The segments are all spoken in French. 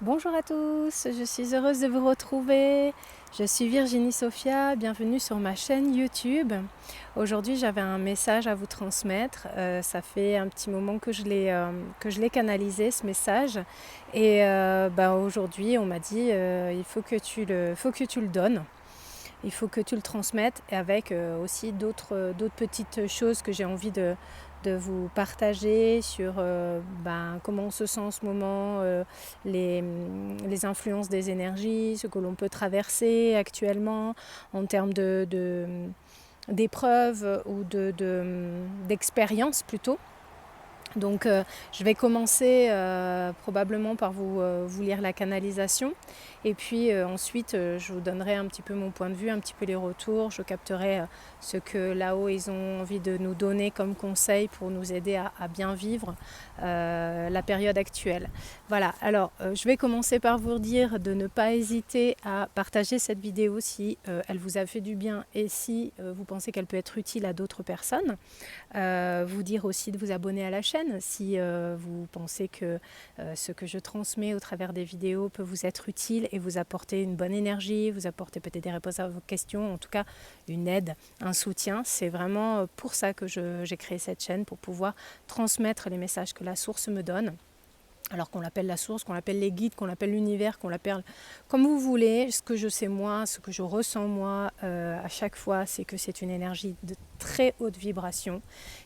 Bonjour à tous, je suis heureuse de vous retrouver. Je suis Virginie Sophia, bienvenue sur ma chaîne YouTube. Aujourd'hui, j'avais un message à vous transmettre. Ça fait un petit moment que je l'ai canalisé, ce message. Et aujourd'hui, on m'a dit il faut que tu le donnes. Il faut que tu le transmettes et avec aussi d'autres petites choses que j'ai envie de vous partager sur comment on se sent en ce moment, les influences des énergies, ce que l'on peut traverser actuellement en termes d'épreuves ou d'expériences plutôt. Donc je vais commencer probablement par vous lire la canalisation et puis ensuite je vous donnerai un petit peu mon point de vue, un petit peu les retours, je capterai ce que là-haut ils ont envie de nous donner comme conseil pour nous aider à bien vivre la période actuelle. Voilà, alors je vais commencer par vous dire de ne pas hésiter à partager cette vidéo si elle vous a fait du bien et si vous pensez qu'elle peut être utile à d'autres personnes. Vous dire aussi de vous abonner à la chaîne si vous pensez que ce que je transmets au travers des vidéos peut vous être utile et vous apporter une bonne énergie, vous apporter peut-être des réponses à vos questions, en tout cas une aide, un soutien. C'est vraiment pour ça que j'ai créé cette chaîne, pour pouvoir transmettre les messages que la source me donne. Alors qu'on l'appelle la source, qu'on l'appelle les guides, qu'on l'appelle l'univers, qu'on l'appelle comme vous voulez. Ce que je sais moi, ce que je ressens moi à chaque fois, c'est que c'est une énergie de très haute vibration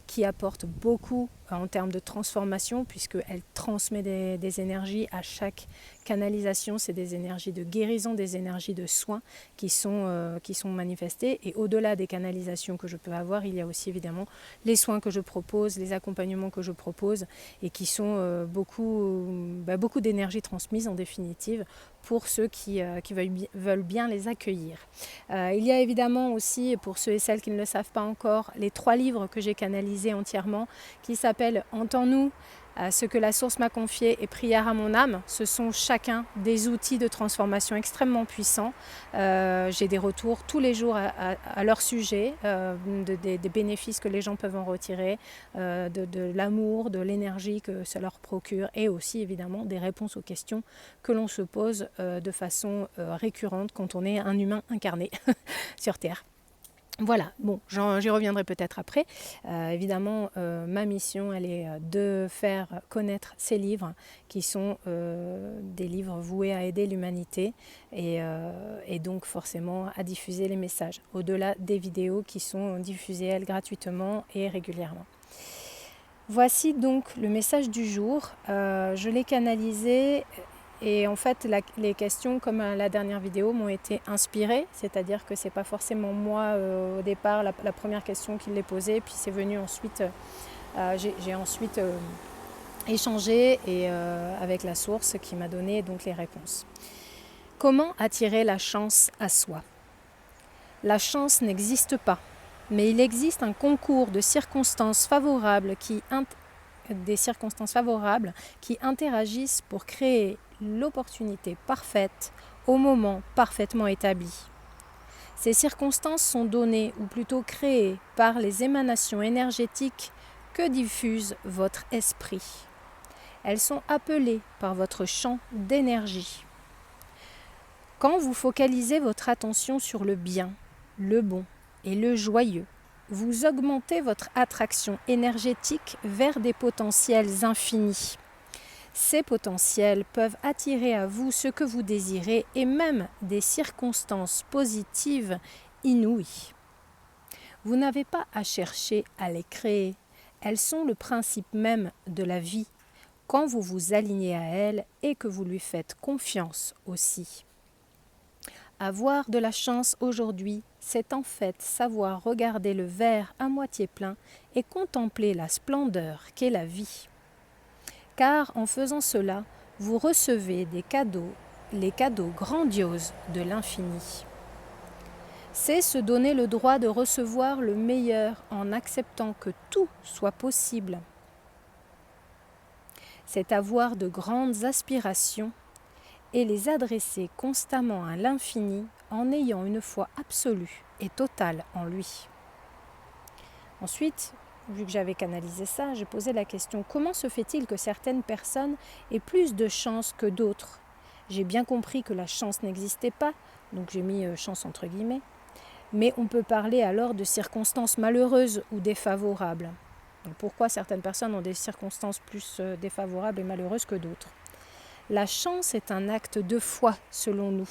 qui apporte beaucoup en termes de transformation puisqu'elle transmet des énergies à chaque canalisation. C'est des énergies de guérison, des énergies de soins qui sont manifestées. Et au-delà des canalisations que je peux avoir, il y a aussi évidemment les soins que je propose, les accompagnements que je propose et qui sont beaucoup d'énergie transmise en définitive pour ceux qui veulent bien les accueillir. Il y a évidemment aussi, pour ceux et celles qui ne le savent pas encore, les 3 livres que j'ai canalisés entièrement qui s'appellent « Entends-nous », ce que la source m'a confié et Prière à mon âme. Ce sont chacun des outils de transformation extrêmement puissants. J'ai des retours tous les jours à leur sujet, des bénéfices que les gens peuvent en retirer, de l'amour, de l'énergie que ça leur procure et aussi évidemment des réponses aux questions que l'on se pose de façon récurrente quand on est un humain incarné sur Terre. Voilà, bon, j'y reviendrai peut-être après. Évidemment, ma mission, elle est de faire connaître ces livres qui sont des livres voués à aider l'humanité et donc forcément à diffuser les messages, au-delà des vidéos qui sont diffusées, elles, gratuitement et régulièrement. Voici donc le message du jour. Je l'ai canalisé et en fait les questions, comme la dernière vidéo, m'ont été inspirées. C'est-à-dire que ce n'est pas forcément moi au départ la première question qui l'ai posée, puis c'est venu ensuite, j'ai ensuite échangé avec la source qui m'a donné donc les réponses. Comment attirer la chance à soi ? La chance n'existe pas, mais il existe un concours de circonstances favorables qui interagissent pour créer l'opportunité parfaite au moment parfaitement établi. Ces circonstances sont données ou plutôt créées par les émanations énergétiques que diffuse votre esprit. Elles sont appelées par votre champ d'énergie. Quand vous focalisez votre attention sur le bien, le bon et le joyeux, vous augmentez votre attraction énergétique vers des potentiels infinis. Ces potentiels peuvent attirer à vous ce que vous désirez et même des circonstances positives inouïes. Vous n'avez pas à chercher à les créer. Elles sont le principe même de la vie quand vous vous alignez à elles et que vous lui faites confiance aussi. Avoir de la chance aujourd'hui, c'est en fait savoir regarder le verre à moitié plein et contempler la splendeur qu'est la vie. Car en faisant cela, vous recevez les cadeaux grandioses de l'infini. C'est se donner le droit de recevoir le meilleur en acceptant que tout soit possible. C'est avoir de grandes aspirations et les adresser constamment à l'infini en ayant une foi absolue et totale en lui. Ensuite, vu que j'avais canalisé ça, j'ai posé la question: comment se fait-il que certaines personnes aient plus de chance que d'autres ? J'ai bien compris que la chance n'existait pas, donc j'ai mis chance entre guillemets. Mais on peut parler alors de circonstances malheureuses ou défavorables. Donc pourquoi certaines personnes ont des circonstances plus défavorables et malheureuses que d'autres? La chance est un acte de foi selon nous.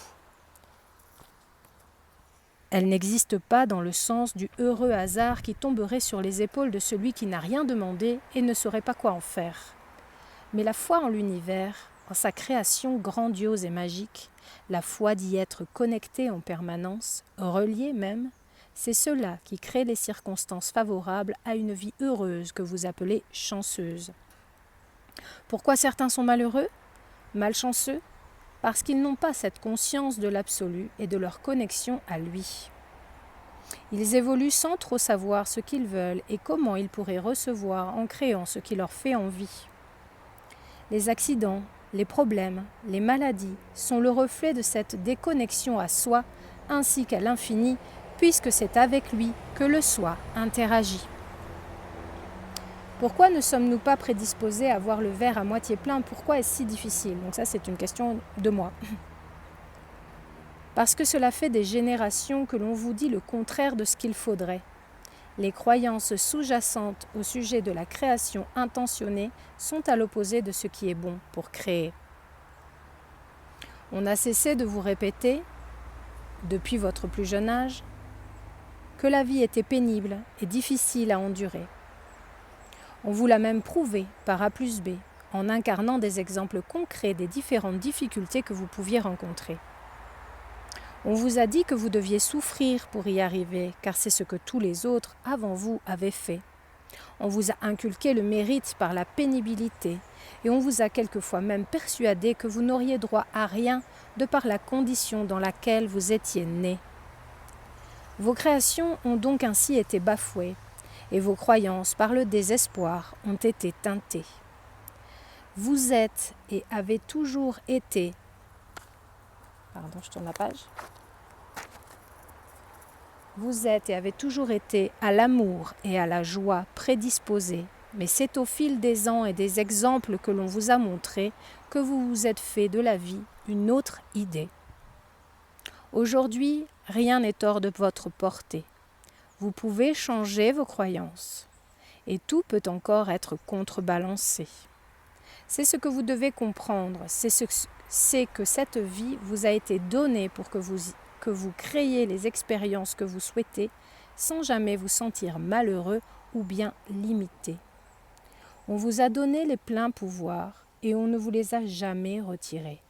Elle n'existe pas dans le sens du heureux hasard qui tomberait sur les épaules de celui qui n'a rien demandé et ne saurait pas quoi en faire. Mais la foi en l'univers, en sa création grandiose et magique, la foi d'y être connecté en permanence, relié même, c'est cela qui crée les circonstances favorables à une vie heureuse que vous appelez chanceuse. Pourquoi certains sont malheureux, malchanceux? Parce qu'ils n'ont pas cette conscience de l'absolu et de leur connexion à lui. Ils évoluent sans trop savoir ce qu'ils veulent et comment ils pourraient recevoir en créant ce qui leur fait envie. Les accidents, les problèmes, les maladies sont le reflet de cette déconnexion à soi ainsi qu'à l'infini, puisque c'est avec lui que le soi interagit. Pourquoi ne sommes-nous pas prédisposés à voir le verre à moitié plein? Pourquoi est-ce si difficile? Donc ça, c'est une question de moi. Parce que cela fait des générations que l'on vous dit le contraire de ce qu'il faudrait. Les croyances sous-jacentes au sujet de la création intentionnée sont à l'opposé de ce qui est bon pour créer. On a cessé de vous répéter, depuis votre plus jeune âge, que la vie était pénible et difficile à endurer. On vous l'a même prouvé par A plus B, en incarnant des exemples concrets des différentes difficultés que vous pouviez rencontrer. On vous a dit que vous deviez souffrir pour y arriver, car c'est ce que tous les autres avant vous avaient fait. On vous a inculqué le mérite par la pénibilité, et on vous a quelquefois même persuadé que vous n'auriez droit à rien de par la condition dans laquelle vous étiez né. Vos créations ont donc ainsi été bafouées, et vos croyances par le désespoir ont été teintées. Vous êtes et avez toujours été... Pardon, je tourne la page. Vous êtes et avez toujours été à l'amour et à la joie prédisposés, mais c'est au fil des ans et des exemples que l'on vous a montrés que vous vous êtes fait de la vie une autre idée. Aujourd'hui, rien n'est hors de votre portée. Vous pouvez changer vos croyances et tout peut encore être contrebalancé. C'est ce que vous devez comprendre, c'est que cette vie vous a été donnée pour que vous créiez les expériences que vous souhaitez sans jamais vous sentir malheureux ou bien limité. On vous a donné les pleins pouvoirs et on ne vous les a jamais retirés.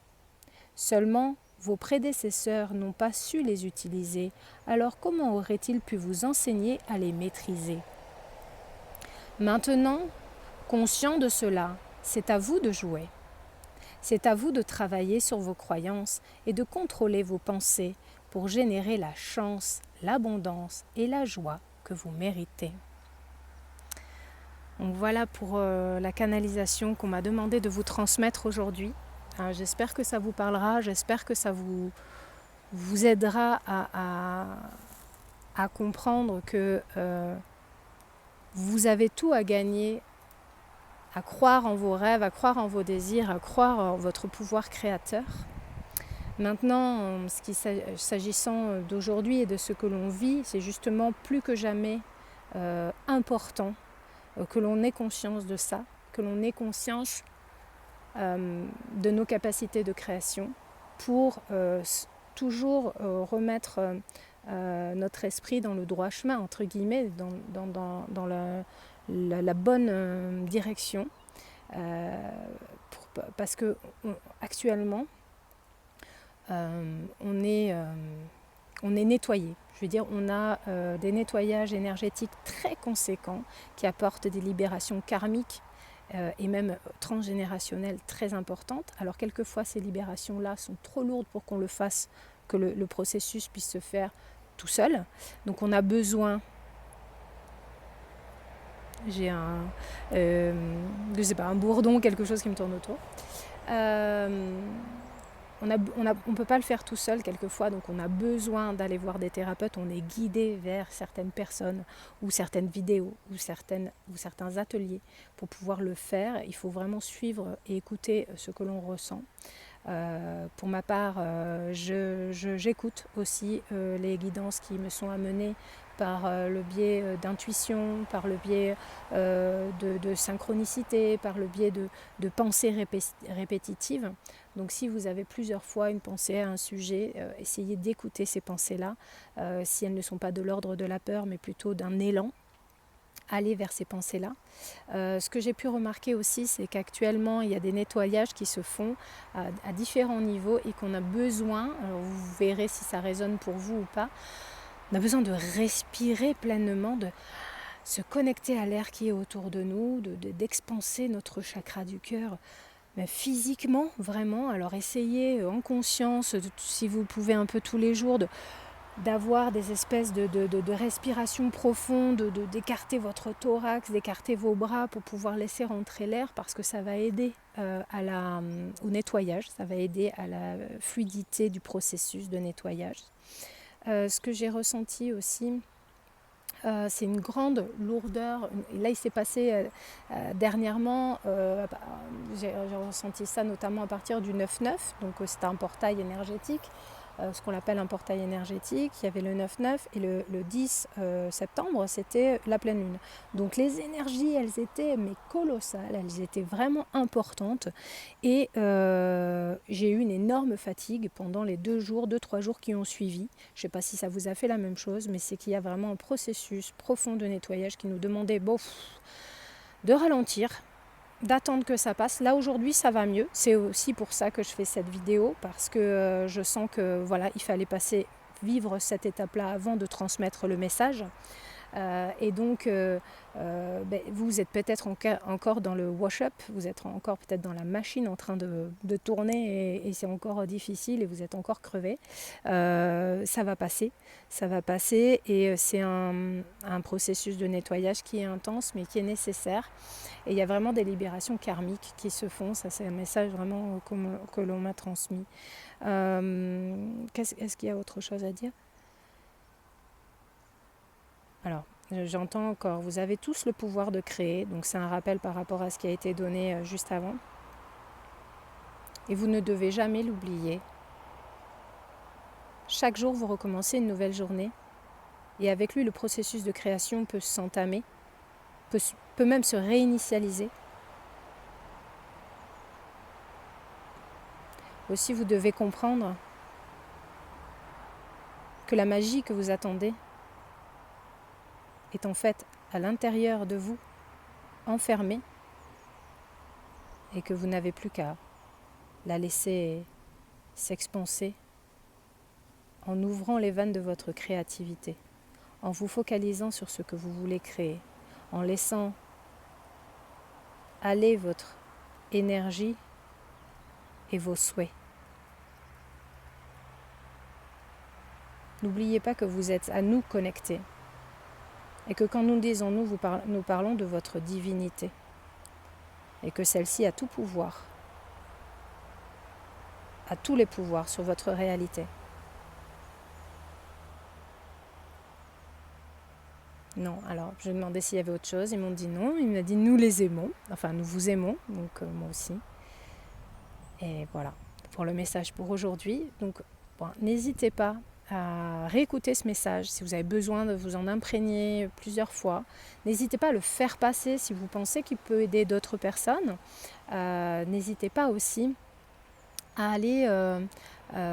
Seulement, vos prédécesseurs n'ont pas su les utiliser, alors comment auraient-ils pu vous enseigner à les maîtriser? Maintenant, conscient de cela, c'est à vous de jouer. C'est à vous de travailler sur vos croyances et de contrôler vos pensées pour générer la chance, l'abondance et la joie que vous méritez. Donc voilà pour la canalisation qu'on m'a demandé de vous transmettre aujourd'hui. J'espère que ça vous parlera, j'espère que ça vous aidera à comprendre que vous avez tout à gagner, à croire en vos rêves, à croire en vos désirs, à croire en votre pouvoir créateur. Maintenant, s'agissant d'aujourd'hui et de ce que l'on vit, c'est justement plus que jamais important que l'on ait conscience de ça, que l'on ait conscience de nos capacités de création pour toujours remettre notre esprit dans le droit chemin, entre guillemets, dans la bonne direction. Parce que actuellement, on est nettoyé. Je veux dire, on a des nettoyages énergétiques très conséquents qui apportent des libérations karmiques et même transgénérationnelles très importantes. Alors quelquefois ces libérations-là sont trop lourdes pour qu'on le fasse, que le processus puisse se faire tout seul. Donc on a besoin... J'ai un bourdon, quelque chose qui me tourne autour. On ne peut pas le faire tout seul quelquefois, donc on a besoin d'aller voir des thérapeutes, on est guidé vers certaines personnes ou certaines vidéos ou certains ateliers pour pouvoir le faire. Il faut vraiment suivre et écouter ce que l'on ressent. Pour ma part, j'écoute aussi les guidances qui me sont amenées par le biais d'intuition, par le biais de synchronicité, par le biais de pensées répétitives. Donc si vous avez plusieurs fois une pensée à un sujet, essayez d'écouter ces pensées-là, si elles ne sont pas de l'ordre de la peur, mais plutôt d'un élan. Aller vers ces pensées-là. Ce que j'ai pu remarquer aussi, c'est qu'actuellement, il y a des nettoyages qui se font à différents niveaux et qu'on a besoin, alors vous verrez si ça résonne pour vous ou pas, on a besoin de respirer pleinement, de se connecter à l'air qui est autour de nous, d'expanser notre chakra du cœur. Mais physiquement, vraiment, alors essayez en conscience, si vous pouvez un peu tous les jours, d'avoir des espèces de respiration profonde, d'écarter votre thorax, d'écarter vos bras pour pouvoir laisser rentrer l'air, parce que ça va aider au nettoyage, ça va aider à la fluidité du processus de nettoyage. Ce que j'ai ressenti aussi, c'est une grande lourdeur. Et là, il s'est passé dernièrement, j'ai ressenti ça notamment à partir du 9-9, donc c'est un portail énergétique, ce qu'on appelle un portail énergétique. Il y avait le 9-9 et le 10 septembre, c'était la pleine lune. Donc les énergies, elles étaient colossales, elles étaient vraiment importantes. Et j'ai eu une énorme fatigue pendant les 2-3 jours qui ont suivi. Je ne sais pas si ça vous a fait la même chose, mais c'est qu'il y a vraiment un processus profond de nettoyage qui nous demandait de ralentir, d'attendre que ça passe. Là aujourd'hui ça va mieux, c'est aussi pour ça que je fais cette vidéo, parce que je sens que il fallait vivre cette étape-là avant de transmettre le message. Et donc vous êtes peut-être encore dans le wash-up, vous êtes encore peut-être dans la machine en train de tourner et c'est encore difficile et vous êtes encore crevé. Ça va passer et c'est un processus de nettoyage qui est intense mais qui est nécessaire. Et il y a vraiment des libérations karmiques qui se font, ça c'est un message vraiment que l'on m'a transmis. Est-ce qu'il y a autre chose à dire ? Alors, j'entends encore, vous avez tous le pouvoir de créer, donc c'est un rappel par rapport à ce qui a été donné juste avant. Et vous ne devez jamais l'oublier. Chaque jour, vous recommencez une nouvelle journée, et avec lui, le processus de création peut s'entamer, peut même se réinitialiser. Aussi, vous devez comprendre que la magie que vous attendez est en fait à l'intérieur de vous, enfermée, et que vous n'avez plus qu'à la laisser s'expanser en ouvrant les vannes de votre créativité, en vous focalisant sur ce que vous voulez créer, en laissant aller votre énergie et vos souhaits. N'oubliez pas que vous êtes à nous connectés et que quand nous disons nous parlons de votre divinité et que celle-ci a tout pouvoir, a tous les pouvoirs sur votre réalité. Non, alors je demandais s'il y avait autre chose, ils m'ont dit non, ils m'ont dit nous les aimons, enfin nous vous aimons, donc moi aussi. Et voilà, pour le message pour aujourd'hui. Donc n'hésitez pas à réécouter ce message si vous avez besoin de vous en imprégner plusieurs fois. N'hésitez pas à le faire passer si vous pensez qu'il peut aider d'autres personnes. N'hésitez pas aussi à aller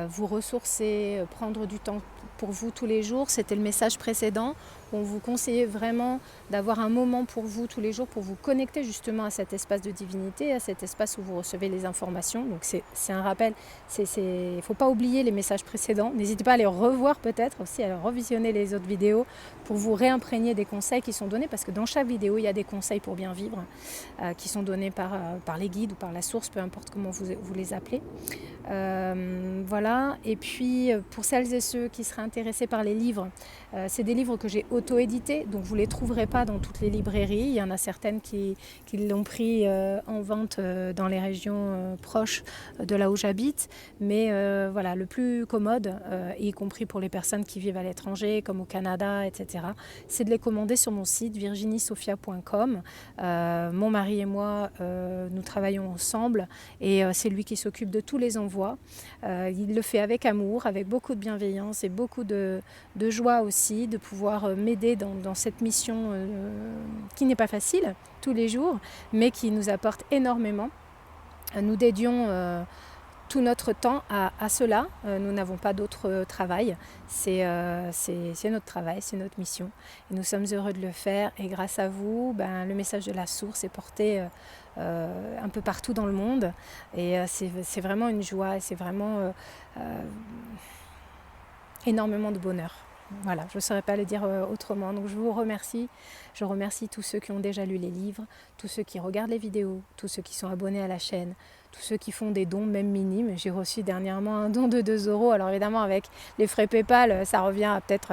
vous ressourcer, prendre du temps pour vous tous les jours. C'était le message précédent. On vous conseillait vraiment d'avoir un moment pour vous tous les jours pour vous connecter justement à cet espace de divinité, à cet espace où vous recevez les informations. Donc c'est un rappel, il ne faut pas oublier les messages précédents. N'hésitez pas à les revoir peut-être aussi, à revisionner les autres vidéos pour vous réimprégner des conseils qui sont donnés, parce que dans chaque vidéo, il y a des conseils pour bien vivre qui sont donnés par les guides ou par la source, peu importe comment vous les appelez. Voilà, et puis pour celles et ceux qui seraient intéressés par les livres, c'est des livres que j'ai auto-édités, donc vous ne les trouverez pas dans toutes les librairies. Il y en a certaines qui l'ont pris en vente dans les régions proches de là où j'habite, mais voilà, le plus commode, y compris pour les personnes qui vivent à l'étranger, comme au Canada, etc., c'est de les commander sur mon site virginiesophia.com. Mon mari et moi, nous travaillons ensemble et c'est lui qui s'occupe de tous les envois voix. Il le fait avec amour, avec beaucoup de bienveillance et beaucoup de joie aussi de pouvoir m'aider dans cette mission qui n'est pas facile tous les jours, mais qui nous apporte énormément. Nous dédions tout notre temps à cela. Nous n'avons pas d'autre travail. C'est notre travail, c'est notre mission. Et nous sommes heureux de le faire. Et grâce à vous, le message de la source est porté un peu partout dans le monde. Et c'est vraiment une joie et c'est vraiment énormément de bonheur. Voilà, je ne saurais pas le dire autrement. Donc je vous remercie. Je remercie tous ceux qui ont déjà lu les livres, tous ceux qui regardent les vidéos, tous ceux qui sont abonnés à la chaîne, tous ceux qui font des dons, même minimes. J'ai reçu dernièrement un don de 2 €. Alors évidemment, avec les frais PayPal, ça revient à peut-être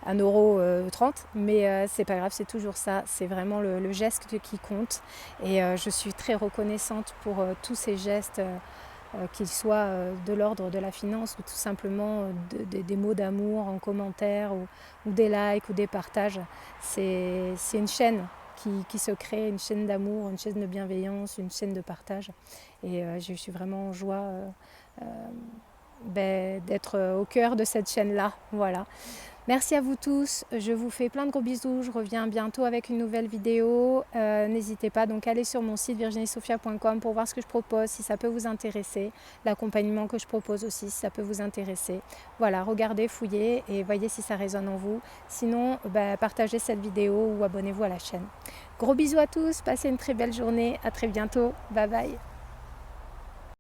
1,30 €. Mais c'est pas grave, c'est toujours ça. C'est vraiment le geste qui compte. Et je suis très reconnaissante pour tous ces gestes. Qu'ils soient de l'ordre de la finance ou tout simplement des mots d'amour en commentaire ou des likes ou des partages. C'est une chaîne qui se crée, une chaîne d'amour, une chaîne de bienveillance, une chaîne de partage. Et je suis vraiment en joie d'être au cœur de cette chaîne-là. Voilà. Merci à vous tous, je vous fais plein de gros bisous, je reviens bientôt avec une nouvelle vidéo. N'hésitez pas donc à aller sur mon site virginiesophia.com pour voir ce que je propose, si ça peut vous intéresser, l'accompagnement que je propose aussi, si ça peut vous intéresser. Voilà, regardez, fouillez et voyez si ça résonne en vous. Sinon, partagez cette vidéo ou abonnez-vous à la chaîne. Gros bisous à tous, passez une très belle journée, à très bientôt, bye bye.